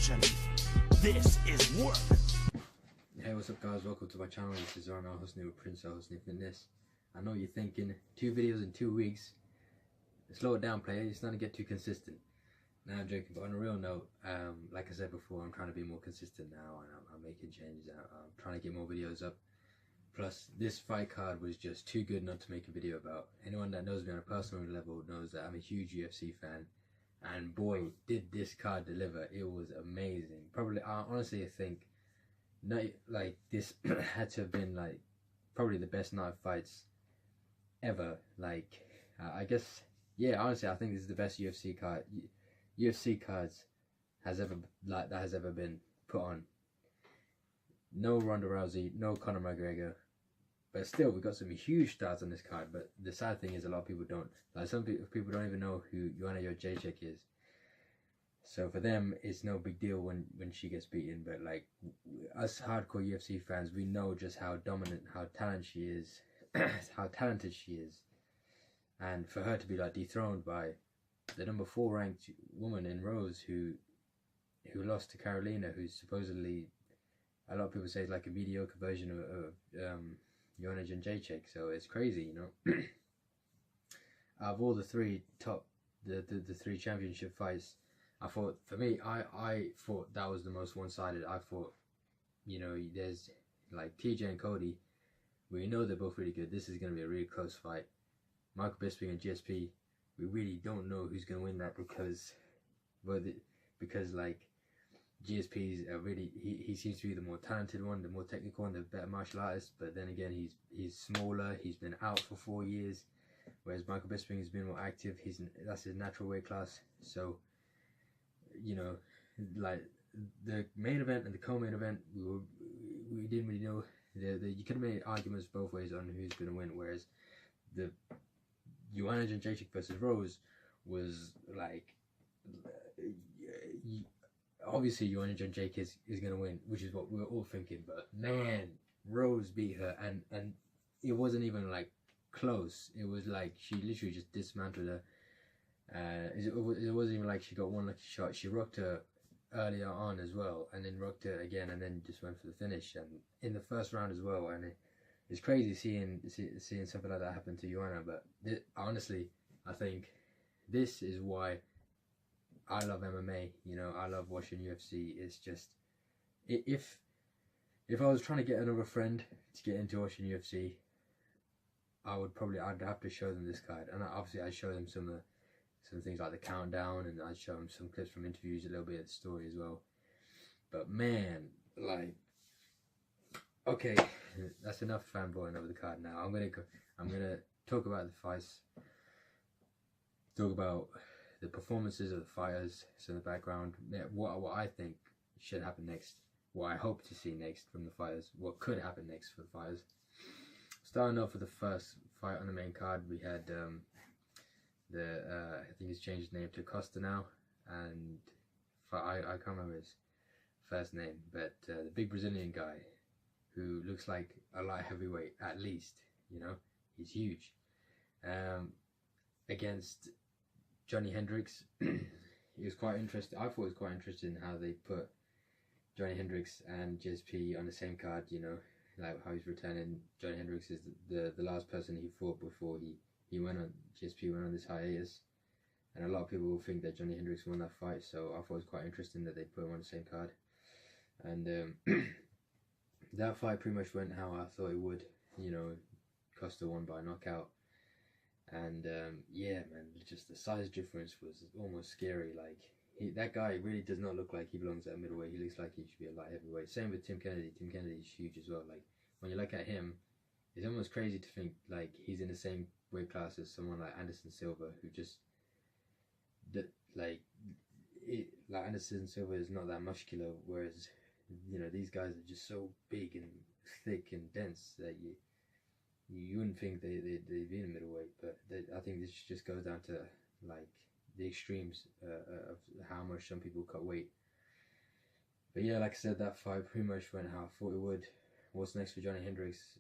passion. This is work. Hey, what's up guys, welcome to my channel. This is Arnold Husni with Prince Husni Fitness. I know you're thinking 2 videos in 2 weeks. Slow it down, player. You're starting to get too consistent. Now I'm joking, but on a real note, like I said before, I'm trying to be more consistent now, and I'm making changes. I'm trying to get more videos up. Plus, this fight card was just too good not to make a video about. Anyone that knows me on a personal level knows that I'm a huge UFC fan, and boy, did this card deliver. It was amazing. Probably, honestly, I think, this had to have been like probably the best night of fights ever. I guess, yeah, honestly, I think this is the best UFC cards has ever been put on. No Ronda Rousey, no Conor McGregor, but still we got some huge stars on this card. But the sad thing is, a lot of people don't, like, some people don't even know who Joanna Jędrzejczyk is. So for them, it's no big deal when she gets beaten. But like us hardcore UFC fans, we know just how dominant, how talented she is, and for her to be like dethroned by the number 4 ranked woman in Rose, who lost to Carolina, who's supposedly, a lot of people say, it's like a mediocre version of Joanna Jędrzejczyk. So it's crazy, you know. Out of all the 3 top, the 3 championship fights, I thought, for me, I thought that was the most one-sided. I thought, you know, there's like TJ and Cody, we know they're both really good. This is going to be a really close fight. Michael Bisping and GSP, we really don't know who's going to win that, because like GSP's really, he seems to be the more talented one, the more technical one, the better martial artist. But then again, he's smaller. He's been out for 4 years, whereas Michael Bisping has been more active. That's his natural weight class. So, you know, like the main event and the co-main event, we didn't really know. You could have made arguments both ways on who's going to win, whereas the Joanna Jędrzejczyk versus Rose was like, obviously Joanna Jędrzejczyk is going to win, which is what we were all thinking. But man, Rose beat her, and it wasn't even like close. It was like she literally just dismantled her. It wasn't even like she got one lucky shot. She rocked her earlier on as well, and then rocked her again, and then just went for the finish, and in the first round as well. And it's crazy seeing something like that happen to Joanna. But honestly, I think this is why I love MMA. You know, I love watching UFC. It's just, if I was trying to get another friend to get into watching UFC, I'd have to show them this card, and obviously I'd show them some things like the countdown, and I'd show them some clips from interviews, a little bit of the story as well. But man, like, okay, that's enough fanboying over the card now. I'm gonna talk about the fights, talk about the performances of the fighters, some of the background, what I think should happen next, what I hope to see next from the fighters, what could happen next for the fighters. Starting off with the first fight on the main card, we had I think he's changed his name to Costa now, and I can't remember his first name, but the big Brazilian guy who looks like a light heavyweight at least, you know, he's huge, against Johnny Hendricks. He was quite interesting. I thought it was quite interesting how they put Johnny Hendricks and GSP on the same card, you know, like how he's returning. Johnny Hendricks is the last person he fought before GSP went on this hiatus, and a lot of people will think that Johnny Hendricks won that fight. So I thought it was quite interesting that they put him on the same card, and that fight pretty much went how I thought it would. You know, Costa won by knockout, and yeah, man, just the size difference was almost scary. Like, that guy really does not look like he belongs at a middleweight. He looks like he should be a light heavyweight. Same with Tim Kennedy. Tim Kennedy is huge as well. Like, when you look at him, it's almost crazy to think like he's in the same weight class as someone like Anderson Silva, who just like Anderson Silva is not that muscular, whereas, you know, these guys are just so big and thick and dense that you wouldn't think they'd be in a middleweight. But I think this just goes down to like the extremes of how much some people cut weight. But yeah, like I said, that fight pretty much went how I thought it would. What's next for Johnny Hendricks?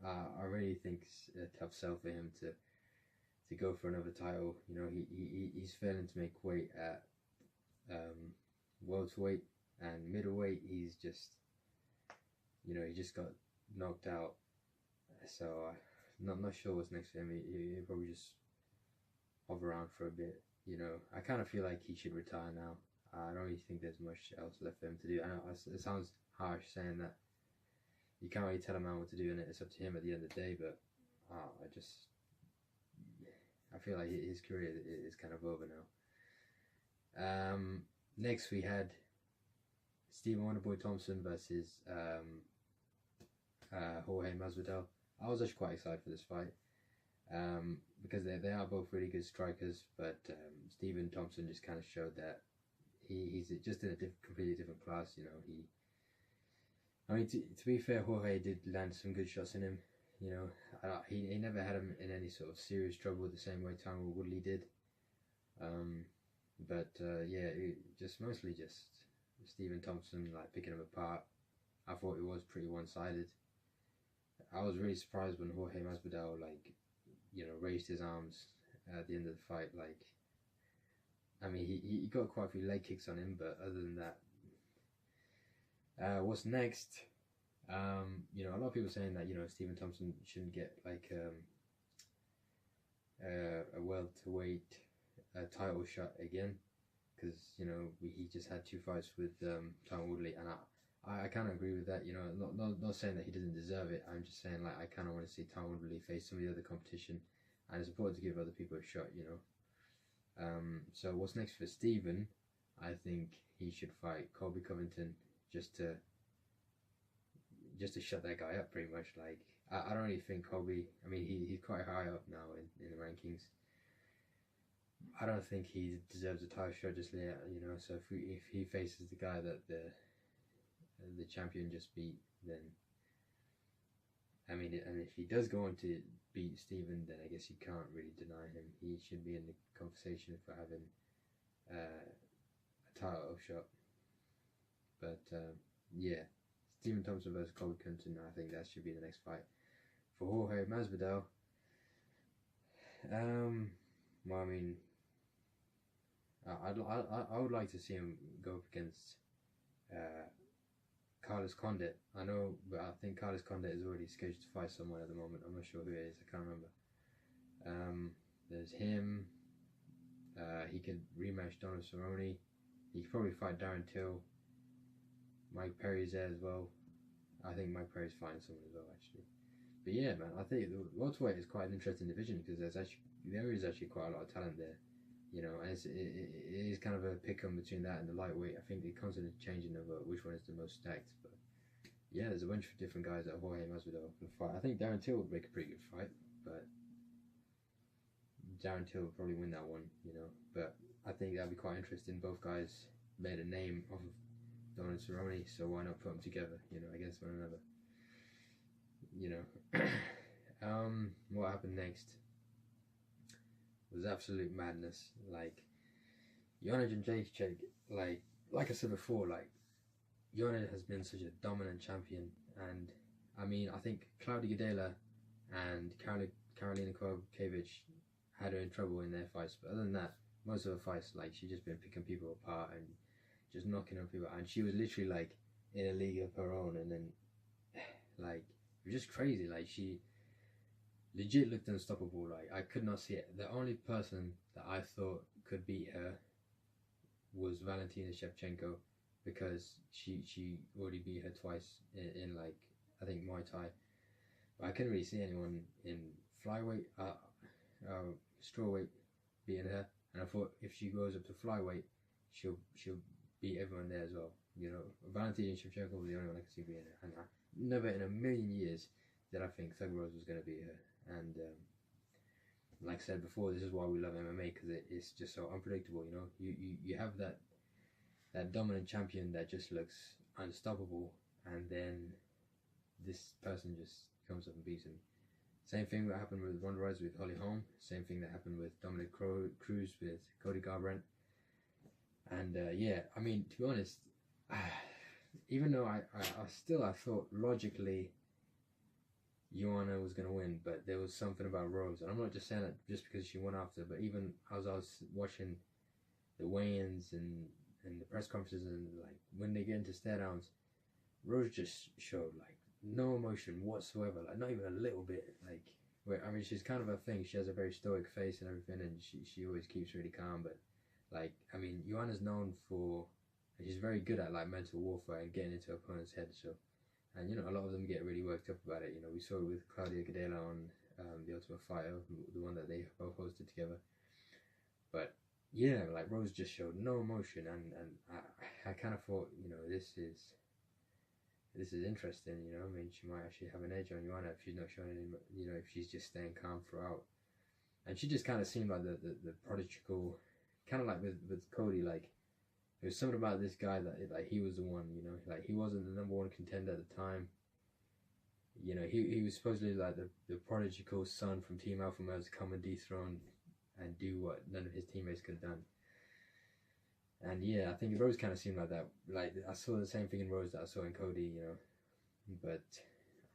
I really think it's a tough sell for him to go for another title. You know, he's failing to make weight at welterweight, and middleweight he's just, you know, he just got knocked out. So not sure what's next for him. He'll probably just hover around for a bit. You know, I kind of feel like he should retire now. I don't really think there's much else left for him to do. I know it sounds harsh saying that. You can't really tell a man what to do, and it's up to him at the end of the day. But I feel like his career is kind of over now. Next we had Stephen Wonderboy Thompson versus Jorge Masvidal. I was actually quite excited for this fight because they are both really good strikers, but Stephen Thompson just kind of showed that he's just in a completely different class. You know, I mean, to be fair, Jorge did land some good shots in him. You know, he never had him in any sort of serious trouble the same way Tyron Woodley did. Yeah, mostly just Stephen Thompson like picking him apart. I thought it was pretty one-sided. I was really surprised when Jorge Masvidal raised his arms at the end of the fight. Like, I mean, he got quite a few leg kicks on him, but other than that. What's next? You know, a lot of people saying that, you know, Stephen Thompson shouldn't get like a welterweight title shot again, because, you know, he just had 2 fights with Tyron Woodley, and I kind of agree with that. You know, not saying that he doesn't deserve it. I'm just saying, like, I kind of want to see Tyron Woodley face some of the other competition, and it's important to give other people a shot, you know. So what's next for Stephen? I think he should fight Colby Covington just to shut that guy up, pretty much. Like, I don't really think Colby, I mean, he's quite high up now in the rankings. I don't think he deserves a title shot just yet, you know. So if he faces the guy that the champion just beat, then, I mean, and if he does go on to beat Stephen, then I guess you can't really deny him. He should be in the conversation for having a title shot. But yeah, Stephen Thompson versus Colby Covington, I think that should be the next fight. For Jorge Masvidal, well, I mean, I would like to see him go up against Carlos Condit. I know, but I think Carlos Condit is already scheduled to fight someone at the moment. I'm not sure who it is. I can't remember. There's him. He could rematch Donald Cerrone. He could probably fight Darren Till. Mike Perry's there as well. I think Mike Perry's fighting someone as well, actually. But yeah, man, I think the welterweight is quite an interesting division because there is actually quite a lot of talent there, you know, and it is kind of a pick-em between that and the lightweight. I think they're constantly changing over which one is the most stacked. But yeah, there's a bunch of different guys that Jorge Masvidal can fight. I think Darren Till would make a pretty good fight, but Darren Till would probably win that one, you know. But I think that'd be quite interesting. Both guys made a name off of Donald Cerrone, so why not put them together, you know, against one another, you know. What happened next was absolute madness. Like, Jan Jędrzejczyk, like I said before, like, Jan has been such a dominant champion, and I mean, I think Claudia Gadelha and Karolina Kowalkiewicz had her in trouble in their fights, but other than that, most of her fights, like, she's just been picking people apart and just knocking on people out, and she was literally like in a league of her own. And then, like, it was just crazy. Like, she legit looked unstoppable. Like, I could not see it. The only person that I thought could beat her was Valentina Shevchenko, because she already beat her twice in like, I think, Muay Thai. But I couldn't really see anyone in flyweight, strawweight beating her. And I thought if she goes up to flyweight, she'll beat everyone there as well. You know, Valentina Shevchenko was the only one I could see beating her. And I never in a million years did I think Thug Rose was going to beat her. And like I said before, this is why we love MMA, because it's just so unpredictable. You know, you have that dominant champion that just looks unstoppable, and then this person just comes up and beats him. Same thing that happened with Ronda Rousey with Holly Holm. Same thing that happened with Dominic Cruz with Cody Garbrandt. And yeah, I mean, to be honest, even though I thought logically Joanna was going to win, but there was something about Rose. And I'm not just saying that just because she won after, but even as I was watching the weigh-ins and the press conferences, and like when they get into stare downs, Rose just showed like no emotion whatsoever, like not even a little bit. Like, where I mean, she's kind of a thing. She has a very stoic face and everything, and she always keeps really calm. But like, I mean, Joanna's known for, and she's very good at like mental warfare and getting into opponent's head. So, and you know, a lot of them get really worked up about it. You know, we saw it with Claudia Gadelha on the Ultimate Fighter, the one that they both hosted together. But yeah, like Rose just showed no emotion, and I kind of thought, you know, this is interesting. You know, I mean, she might actually have an edge on Joanna if she's not showing any, you know, if she's just staying calm throughout. And she just kind of seemed like the prodigal, kind of like with Cody. Like, there was something about this guy that like he was the one. You know, like he wasn't the number one contender at the time. You know, he was supposedly like the prodigal son from Team Alpha Male to come and dethrone and do what none of his teammates could have done. And yeah, I think Rose kind of seemed like that. Like, I saw the same thing in Rose that I saw in Cody, you know. But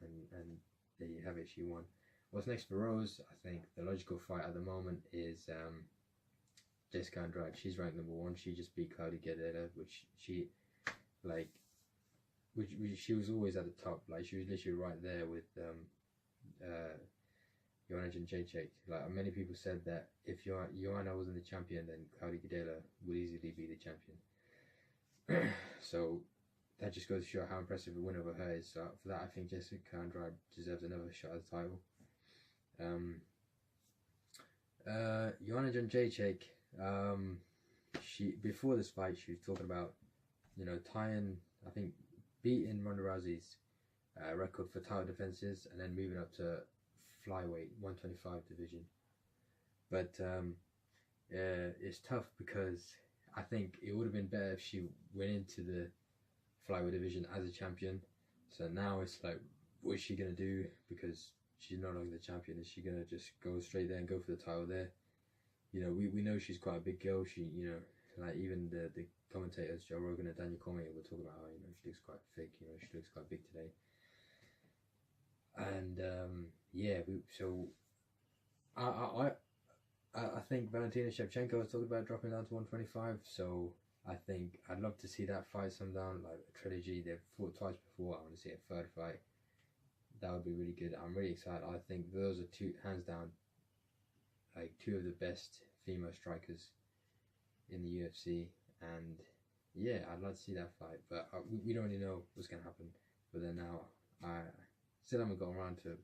and there you have it, she won. What's next for Rose? I think the logical fight at the moment is Jessica Andrade. She's ranked number 1. She just beat Claudia Gadelha, which she like, which she was always at the top. Like, she was literally right there with Joanna Jędrzejczyk. Like, many people said that if Joanna wasn't the champion, then Claudia Gadelha would easily be the champion. So that just goes to show how impressive a win over her is. So for that, I think Jessica Andrade deserves another shot at the title. Joanna Jędrzejczyk, she, before this fight, she was talking about, you know, tying, I think, beating Ronda Rousey's record for title defenses, and then moving up to flyweight 125 division. But it's tough because I think it would have been better if she went into the flyweight division as a champion. So now it's like, what is she gonna do? Because she's no longer the champion. Is she gonna just go straight there and go for the title there? You know, we know she's quite a big girl. She, you know, like even the commentators, Joe Rogan and Daniel Cormier, were talking about how, you know, she looks quite thick. You know, she looks quite big today. And yeah, so I think Valentina Shevchenko was talking about dropping down to 125. So I think I'd love to see that fight sometime, like a trilogy. They've fought twice before. I want to see a third fight. That would be really good. I'm really excited. I think those are two, hands down, like two of the best female strikers in the UFC. And yeah, I'd love to see that fight. But we don't really know what's going to happen. But then now, I still haven't got around to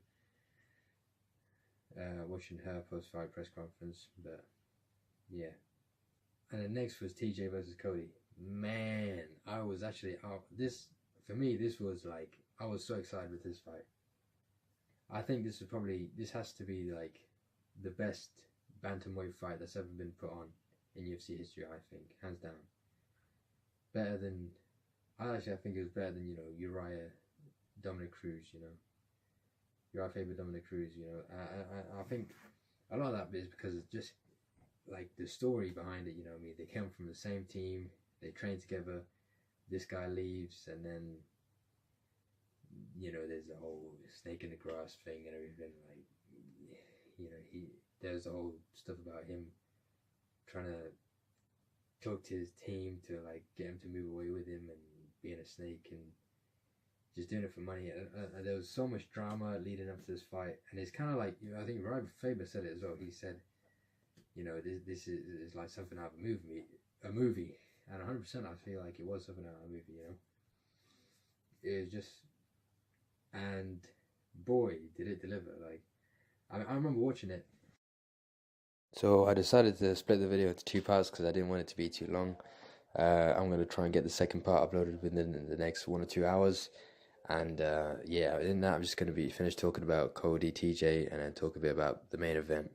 watching her post-fight press conference. But yeah. And then next was TJ versus Cody. Man, I was actually out. This, for me, this was like, I was so excited with this fight. I think this has to be like the best bantamweight fight that's ever been put on in UFC history, I think, hands down. Better than, I think it was better than, you know, Uriah Dominic Cruz, you know. Uriah Faber Dominic Cruz, you know. I think a lot of that is because it's just like the story behind it, you know what I mean? They came from the same team, they trained together, this guy leaves, and then, you know, there's the whole snake in the grass thing and everything. Like, you know, there's the whole stuff about him trying to talk to his team to like get him to move away with him and being a snake and just doing it for money. And there was so much drama leading up to this fight, and it's kind of like, you know, I think Uriah Faber said it as well. He said, you know, this is like something out of a movie, and 100% I feel like it was something out of a movie, you know. It was just, and boy, did it deliver. Like, I remember watching it. So I decided to split the video into 2 parts because I didn't want it to be too long. I'm going to try and get the second part uploaded within the next 1 or 2 hours. And yeah, in that I'm just going to be finished talking about Cody, TJ, and then talk a bit about the main event.